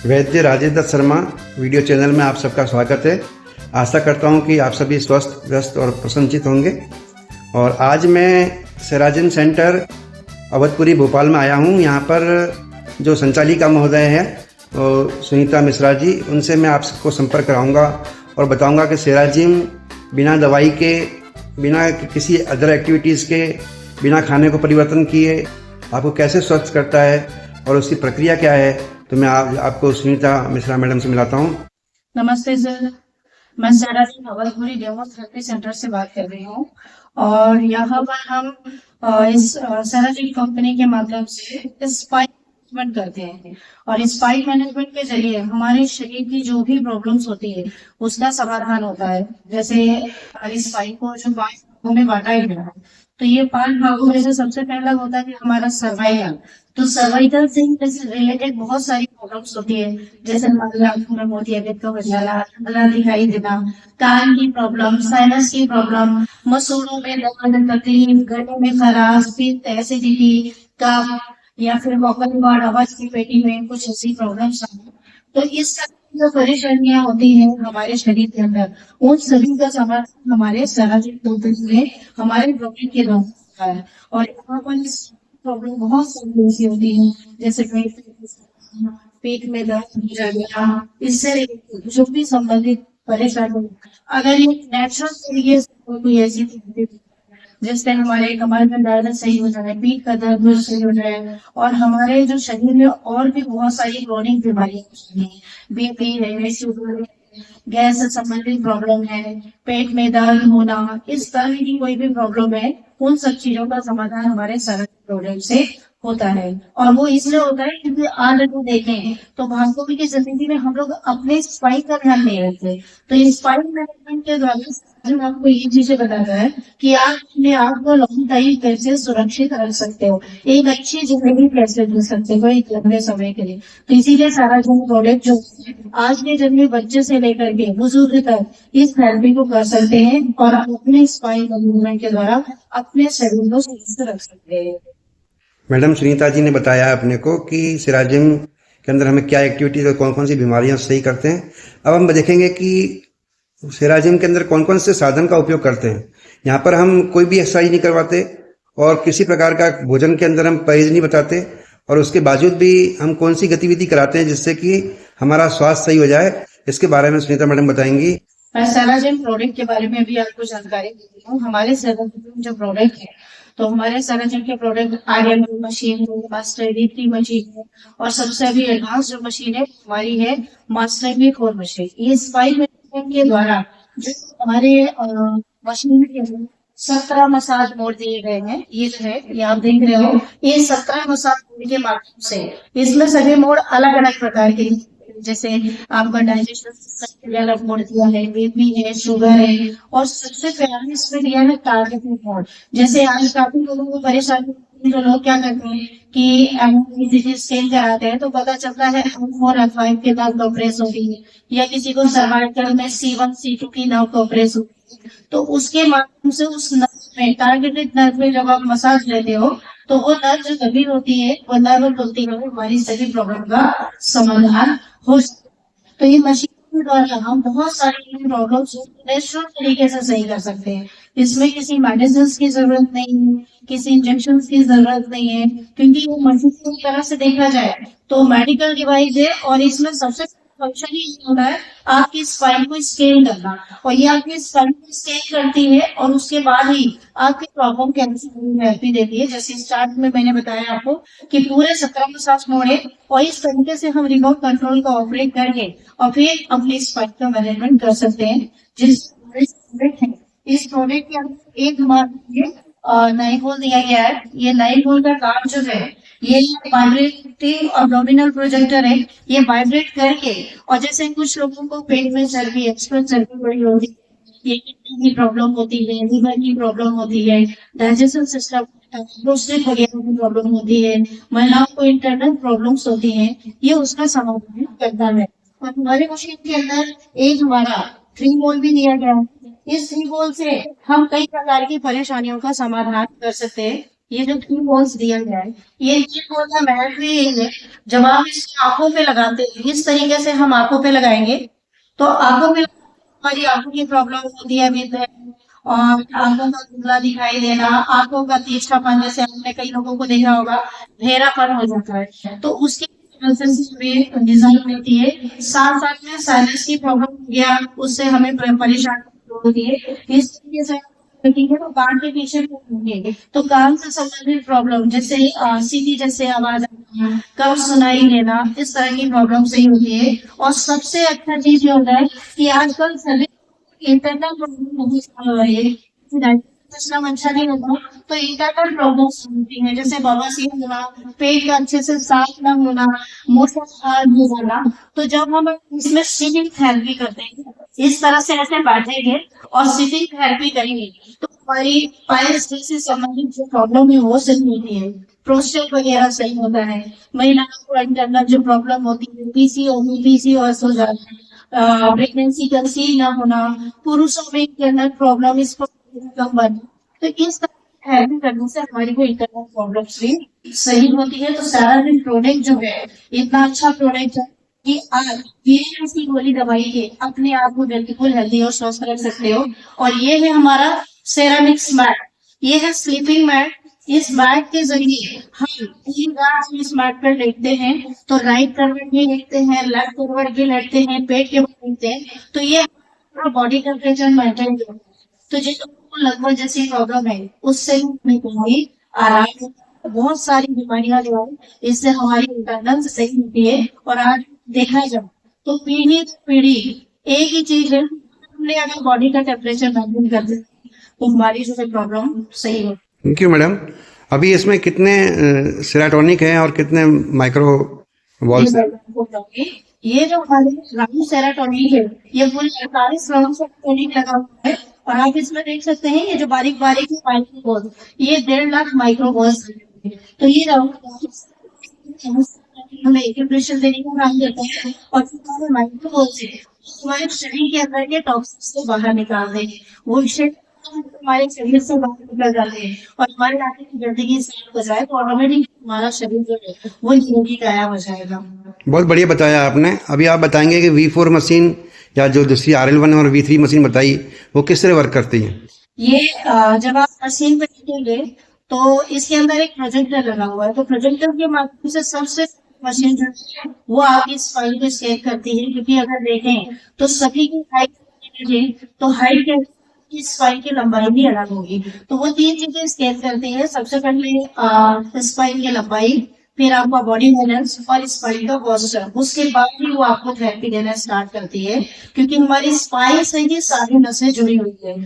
वैद्य Rajendra Sharma video channel में आप सबका स्वागत है। आशा करता हूं कि आप सभी स्वस्थ, व्यस्त और प्रसन्नचित होंगे। और आज मैं सेराजिन सेंटर अवधपुरी भोपाल में आया हूं। यहां पर जो संचालिका महोदय हैं सुनीता मिश्रा जी, उनसे मैं आप सबको संपर्क कराऊंगा और बताऊंगा कि सेराजिन बिना दवाई के, बिना किसी अदर एक्टिविटीज़ के, बिना खाने को परिवर्तन किए आपको कैसे स्वस्थ करता है और उसकी प्रक्रिया क्या है। तो मैं आपको सुनीता मिश्रा मैडम से मिलाता हूँ। नमस्ते सर, मैं सेराजिन अवधपुरी डेमोथेरेपी सेंटर से बात कर रही हूँ और यहाँ पर हम इस सेराजिन कंपनी के माध्यम से स्पाइक मैनेजमेंट करते हैं और स्पाइक मैनेजमेंट के जरिए हमारे शरीर की जो भी प्रॉब्लम्स होती है उसका समाधान होता है। जैसे स्पाइक को जो 5 भागों में बांटा गया है, तो ये 5 भागों में से सबसे पहला होता है कि हमारा सर्वाइकल। तो सर्वाइकल से रिलेटेड बहुत सारी प्रॉब्लम्स होती है, जैसे हमारी आंखों में मोतियाबिंद का उजाला, अंधेरा दिखाई देना, कान की प्रॉब्लम, साइनस की प्रॉब्लम, मसूड़ों में दर्द, तकलीफ, गले में खराश, पित्त, एसिडिटी, कफ या फिर वोकल कॉर्ड, आवाज की पेटी में कुछ ऐसी प्रॉब्लम्स हैं। तो इस तरह की जो परेशानियां होती हैं हमारे शरीर के अंदर, उन सभी का समाधान हमारे सेराजिन कंपनी में हमारे प्रोडक्ट के द्वारा होता है। और यहाँ पर प्रॉब्लम बहुत सारी ऐसी होती है, जैसे पेट में दर्द हो जाना, इससे जो भी संबंधित परेशानी, अगर ये नेचुरल तरीके से कोई ऐसी जिससे हमारे कमर में दर्द सही हो जाए, पीठ का दर्द सही हो जाए और हमारे जो शरीर में और भी बहुत सारी क्रॉनिक बीमारियां होती हैं, बीपी है, शुगर है, गैस से संबंधित प्रॉब्लम है, पेट में दर्द होना, इस तरह की कोई भी प्रॉब्लम है, उन सब चीजों का समाधान हमारे सेराजिन प्रोडक्ट से होता है। और वो इसलिए होता है क्योंकि आज अगर देखें तो भागदौड़ की जिंदगी में हम लोग अपने स्पाइक का ध्यान नहीं रखते। तो ये स्पाइक मैनेजमेंट के द्वारा सेराजिन आपको ये चीजें बताता है कि आप अपने आप को लॉन्ग टाइम कैसे सुरक्षित रख सकते हो, एक अच्छी जिंदगी कैसे जी सकते हो एक लंबे समय के लिए। तो इसीलिए सेराजिन प्रोडक्ट जो आज के जन्मे बच्चे से लेकर के बुजुर्ग तक इस थेरेपी को कर सकते हैं और अपने स्पाइक मैनेजमेंट के द्वारा अपने शरीर को सुरक्षित रख सकते हैं। मैडम सुनीता जी ने बताया अपने को कि सेराजिन के अंदर हमें क्या एक्टिविटीज और कौन कौन सी बीमारियां सही करते हैं। अब हम देखेंगे कि सेराजिन के अंदर कौन कौन से साधन का उपयोग करते हैं। यहाँ पर हम कोई भी एक्सरसाइज नहीं करवाते और किसी प्रकार का भोजन के अंदर हम परहेज नहीं बताते, और उसके बावजूद भी हम कौन सी गतिविधि कराते हैं जिससे कि हमारा स्वास्थ्य सही हो जाए। इसके बारे में सुनीता मैडम बताएंगी। मैं सेराजिन प्रोडक्ट के बारे में भी आपको जानकारी देती हूँ। हमारे सेराजिन जो प्रोडक्ट है, तो हमारे सेराजिन के प्रोडक्ट आयरन मशीन है, मास्टर V3 मशीन है और सबसे अभी एडवांस जो मशीन है हमारी है मास्टर V4 मशीन। ये स्पाइक मैनेजमेंट के द्वारा जो हमारे मशीन के 17 मसाज मोड दिए गए हैं, ये जो है ये आप देख रहे हो, ये 17 मसाज मोड के माध्यम से इसमें सभी मोड अलग अलग प्रकार के, जैसे आपका डाइजेशन अलग मोड दिया है, बीपी है, शुगर है और सबसे पहले इसमें दिया है टारगेटेड मोड। जैसे आज काफी लोगों को परेशानी, जो लोग क्या करते हैं कि स्कैन कराते हैं तो पता चलता है M4 M5 के नर्व कॉम्प्रेस होती है, या किसी को सर्वाइकल में C1 C2 की नर्व कॉम्प्रेस होती है। तो उसके माध्यम से उस नर्व में, टारगेटेड नर्व में जब आप मसाज लेते हो तो वो नर्व जो दबी होती है, वो नर्व खुलती है, हमारी सभी प्रॉब्लम का समाधान हो सकता है। तो ये मशीन के द्वारा हम बहुत सारी प्रॉब्लम्स नेचुरल तरीके से सही कर सकते हैं। इसमें किसी मेडिसिन की जरूरत नहीं है, किसी इंजेक्शन की जरूरत नहीं है, क्योंकि वो मशीन की तरह से देखा जाए तो मेडिकल डिवाइस है और इसमें सबसे फंक्शन ही होता है आपकी स्पाइन को स्कैन करना, और ये आपकी स्पाइन को स्कैन करती है और उसके बाद ही आपकी प्रॉब्लम के अनुसार थेरेपी देती है। जैसे स्टार्ट में मैंने बताया आपको कि पूरे 17 मसाज मोड है और इस तरीके से हम रिमोट कंट्रोल का ऑपरेट करके और फिर अपनी स्पाइन का मैनेजमेंट कर सकते हैं। जिस प्रोडक्ट है, इस प्रोडक्ट के अंदर एक हमारे 9 होल दिया गया है। ये 9 होल का काम जो है, ये वाइब्रेटिंग अब्डोमिनल प्रोजेक्टर है, ये वाइब्रेट करके, और जैसे कुछ लोगों को पेट में चर्बी, एक्सट्रा चर्बी बड़ी होती है, ये किडनी की प्रॉब्लम होती है, लिवर की प्रॉब्लम होती है, डाइजेशन सिस्टम, प्रोस्टेट वगैरह की प्रॉब्लम होती है, महिलाओं को इंटरनल प्रॉब्लम्स होती हैं, ये उसका समाधान करता है। और हमारे मशीन के अंदर एक हमारा 3 होल भी दिया गया है। इस 3 होल से हम कई प्रकार की परेशानियों का समाधान कर सकते हैं। ये जो 3 बॉल्स दिया गया है, ये 3 बॉल का महत्व भी यही है। जब आप इसको आंखों पे लगाते हैं, इस तरीके से हम आंखों पे लगाएंगे, तो आंखों पे हमारी आंखों की प्रॉब्लम होती है विद, और आंखों का धुंधला दिखाई देना, आंखों का तीखनापन, जैसे आपने कई लोगों को देखा होगा घेरापन हो जाता है, तो उसकी में डिजाइन मिलती है। साथ साथ में साइनस की प्रॉब्लम हो गया, उससे हमें परेशानी होती है। इस तरीके से ठीक है, तो कान के पीछे होंगे तो कान से संबंधित प्रॉब्लम, जैसे सीधी जैसे आवाज आना, कम सुनाई देना, इस तरह की प्रॉब्लम सही होती है। और सबसे अच्छा चीज ये होता है कि आजकल सभी इंटरनल प्रॉब्लम बहुत ज्यादा हो रही है। जिसका अच्छा नहीं होता तो इंटरनल प्रॉब्लम्स होती है, जैसे बवासीर होना, पेट का अच्छे से साफ न होना, मोशन हार्ड हो जाना। तो जब हम इसमें सिटिंग थेरेपी करते हैं, इस तरह से ऐसे बैठेंगे और सिटिंग थेरेपी करेंगे, तो हमारी पाइल्स से संबंधित जो प्रॉब्लम है वो सही होती है, प्रोस्टेट वगैरह सही होता है। महिलाओं को इंटरनल जो प्रॉब्लम होती है, पीसीओएस हो जाता है, प्रेगनेंसी कंसीव न होना, पुरुषों में इंटरनल प्रॉब्लम, इसको कम बने, तो इस तरह थेरेपी करने से हमारी वो इंटरनल प्रॉब्लम्स भी सही होती है। तो सारा दिन प्रोडक्ट जो है, इतना अच्छा प्रोडक्ट है कि आप बिना किसी गोली दवाई के अपने आप को बिल्कुल हेल्दी और स्वस्थ रख सकते हो। और ये है हमारा सेरामिक्स मैट, ये है स्लीपिंग मैट। इस मैट के जरिए हम पूरी रात इस मैट पर लेटते हैं, तो राइट करवट भी लेटते हैं, लेफ्ट करवट भी लेटते हैं, पेट के बल लेटते हैं, तो ये बॉडी टेम्परेचर मेंटेन करता है। तो जिनको लगभग जैसी प्रॉब्लम है, उससे भी कहीं आराम होता है। बहुत सारी बीमारियां जो है, इससे हमारी इंटरनल सही होती है। और आज देखा जाए तो पीढ़ी दर पीढ़ी एक ही चीज है, हमने अगर बॉडी का टेम्परेचर मेंटेन कर दिया तो हमारी जो है प्रॉब्लम सही हो। Thank you madam. अभी इसमें कितने सेराटोनिक हैं और कितने माइक्रो वॉल्स हैं? ये जो हमारे राउंड सेराटोनिक है, ये पूरे 48 राउंड सेराटोनिक लगा हुआ है। और आप इसमें देख सकते हैं ये जो बारीक बारीक माइक्रो बॉल्स, ये 1.5 लाख माइक्रो बॉल्स है। तो ये राउंड हमें इक्विप्रेशन देने का काम करता है। और जो हमारे माइक्रो बॉल्स है, हमारे शरीर के अंदर के टॉक्सिन्स को बाहर निकाल देंगे, वो विषय हमारे शरीर से बाहर निकल जाते हैं, और हमारे आगे की गंदगी साफ हो जाए तो ऑटोमेटिक हमारा शरीर जो है वो निरोगी काया हो जाएगा। बहुत बढ़िया बताया आपने। अभी आप बताएंगे कि V4 मशीन या जो दूसरी RL1 और V3 मशीन बताई, वो किस तरह वर्क करती है? ये जब आप मशीन पे लेटेंगे तो इसके अंदर एक प्रोजेक्टर लगा हुआ है, तो प्रोजेक्टर के माध्यम से सबसे मशीन जो है वो आपकी स्पाइन को स्कैन करती है। क्योंकि अगर देखें तो सभी की हाइट, तो हाइट के स्पाइन की लंबाई भी अलग होगी, तो वो 3 चीजें स्कैन करती है। सबसे पहले स्पाइन की लंबाई, फिर आपका बॉडी बैलेंस और स्पाइन का पोस्चर, उसके बाद ही वो आपको थेरेपी देना स्टार्ट करती है। क्योंकि हमारी स्पाइन से ही सारी नसें जुड़ी हुई है,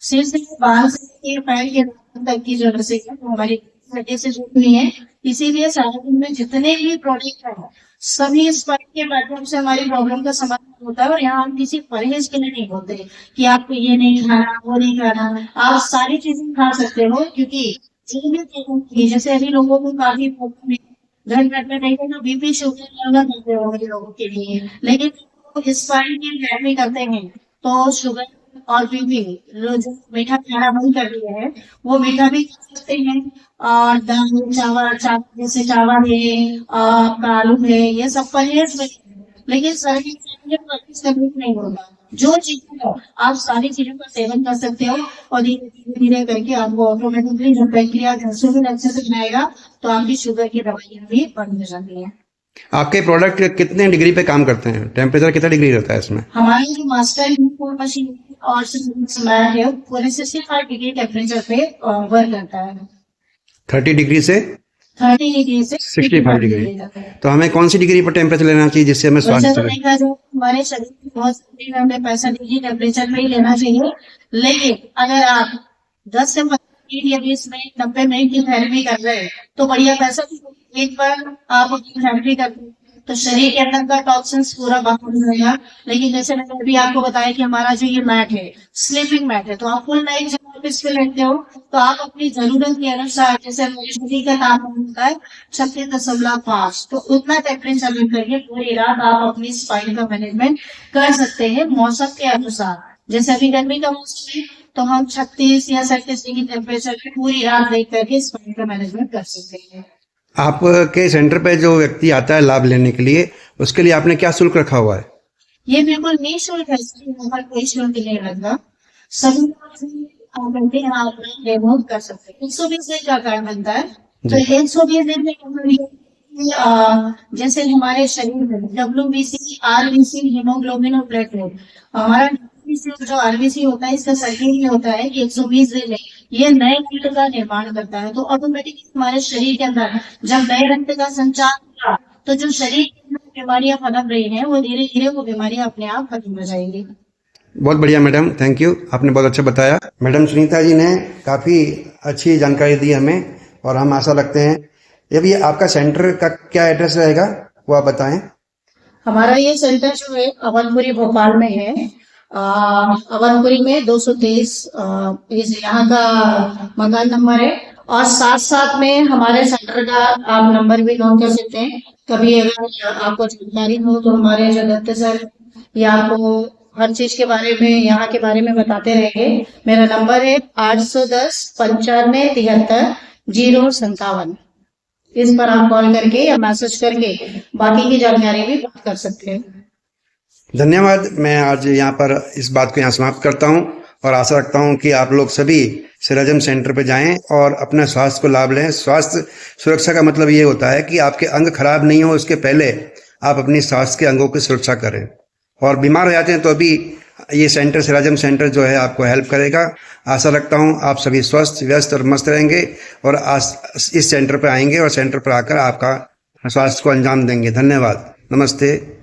सिर से बाल से पैर के तक की जो नसें हैं वो हमारी हड्डी से जुड़ी हुई है। इसीलिए सारे दिन में जितने भी प्रोडक्ट है, सभी स्पाइन के माध्यम से हमारी प्रॉब्लम का समाधान होता है। और यहाँ हम किसी परहेज के लिए नहीं बोलते कि आपको ये नहीं खाना, वो नहीं खाना, आप सारी चीजें खा सकते हो। क्योंकि जो भी चीजें, जैसे अभी लोगों को काफी प्रॉब्लम है, घर घर में नहीं तो बीपी शुगर अलग करते हो लोगों के लिए, लेकिन स्पाइन की थेरेपी करते हैं तो शुगर और बीपी जो मीठा खाना बंद कर दिया है, वो मीठा भी खा सकते हैं। और दाल चावल जैसे चावल है, आपका आलू है, ये सब परहेज में, लेकिन सारी चीजें परहेज करने को नहीं होगा। जो चीजें हो आप सारी चीजों का सेवन कर सकते हो, और धीरे धीरे करके आपको ऑटोमेटिकली जब पैंक्रियाज इंसुलिन अच्छे से बनाएगा तो आपकी शुगर की दवाइयां भी बंद हो जाती है। आपके प्रोडक्ट कितने डिग्री पे काम करते हैं? टेम्परेचर कितना डिग्री रहता है इसमें? हमारी जो मास्टर मशीन और मैट है पूरे 65 डिग्री टेम्परेचर पे वर्क करता है। 30 डिग्री से 30 डिग्री से 65 डिग्री। तो हमें कौन सी डिग्री पर टेम्परेचर लेना चाहिए जिससे हमें स्वास्थ्य वैसे तो देखा जाए हमारे शरीर में बहुत सारी हमें 65 डिग्री टेम्परेचर में ही लेना चाहिए। लेकिन अगर आप 10 से 15 मिनट या 20 मिनट 90 मिनट की थेरेपी कर रहे हैं तो बढ़िया पैसा, एक बार आप अपनी थेरेपी करते हैं तो शरीर के अंदर का टॉक्सिन्स पूरा बाहर हो जाएगा। लेकिन जैसे मैंने अभी आपको बताया कि हमारा जो ये मैट है स्लीपिंग मैट है, तो आप फुल नाइट जब आप इस पे लेटते हो तो आप अपनी जरूरत के अनुसार, जैसे हमारे शरीर का तापमान होता है 36.5, तो उतना टेम्परेचर लेकर करके पूरी रात आप अपनी स्पाइन का मैनेजमेंट कर सकते हैं मौसम के अनुसार। जैसे अभी गर्मी का मौसम है तो हम 36 या 37 डिग्री टेम्परेचर में पूरी रात देख करके इस पानी का मैनेजमेंट कर सकते हैं। आपके सेंटर पे जो व्यक्ति आता है लाभ लेने के लिए, उसके लिए आपने क्या शुल्क रखा हुआ है? ये बिल्कुल निःशुल्क है, इसमें हमारा कोई शुल्क नहीं लगता। सभी घंटे यहाँ अपना रिमूव कर सकते हैं। 120 दिन का कार्ड बनता है, तो 120 दिन में जैसे हमारे शरीर में WBC, RBC, हीमोग्लोबिन और प्लेटलेट, हमारा जो RBC होता है इसका सर्किल ये होता है कि 120 दिन में ये नए रक्त का निर्माण करता है। तो ऑटोमेटिकली हमारे शरीर के अंदर जब नए रक्त का संचार होगा तो जो शरीर के अंदर बीमारियां पनप रही हैं वो धीरे धीरे वो बीमारियां अपने आप खत्म हो जाएंगी। बहुत बढ़िया मैडम, थैंक यू, आपने बहुत अच्छा बताया। मैडम सुनीता जी ने काफ़ी अच्छी जानकारी दी हमें और हम आशा रखते हैं। ये आपका सेंटर का क्या एड्रेस रहेगा वो आप बताएं। हमारा ये सेंटर जो है अवनपुरी भोपाल में है। अवनपुरी में 223 यहाँ का मकान नंबर है और साथ साथ में हमारे सेंटर का आप नंबर भी नोट कर सकते हैं। कभी अगर आपको जानकारी हो तो हमारे जो दत्त सर या आपको हर चीज के बारे में यहाँ के बारे में बताते रहेंगे। मेरा नंबर है 810 95 73 057। इस पर आप कॉल करके या मैसेज करके बाकी की जानकारी भी प्राप्त कर सकते हैं। धन्यवाद। मैं आज यहाँ पर इस बात को यहाँ समाप्त करता हूँ और आशा रखता हूँ कि आप लोग सभी सेराजम सेंटर पर जाएं और अपने स्वास्थ्य को लाभ लें। स्वास्थ्य सुरक्षा का मतलब ये होता है कि आपके अंग खराब नहीं हो, उसके पहले आप अपनी स्वास्थ्य के अंगों की सुरक्षा करें। और बीमार हो जाते हैं तो अभी ये सेंटर सेराजम सेंटर जो है आपको हेल्प करेगा। आशा रखता हूँ आप सभी स्वस्थ, व्यस्त और मस्त रहेंगे और इस सेंटर पर आएंगे और सेंटर पर आकर आपका स्वास्थ्य को अंजाम देंगे। धन्यवाद, नमस्ते।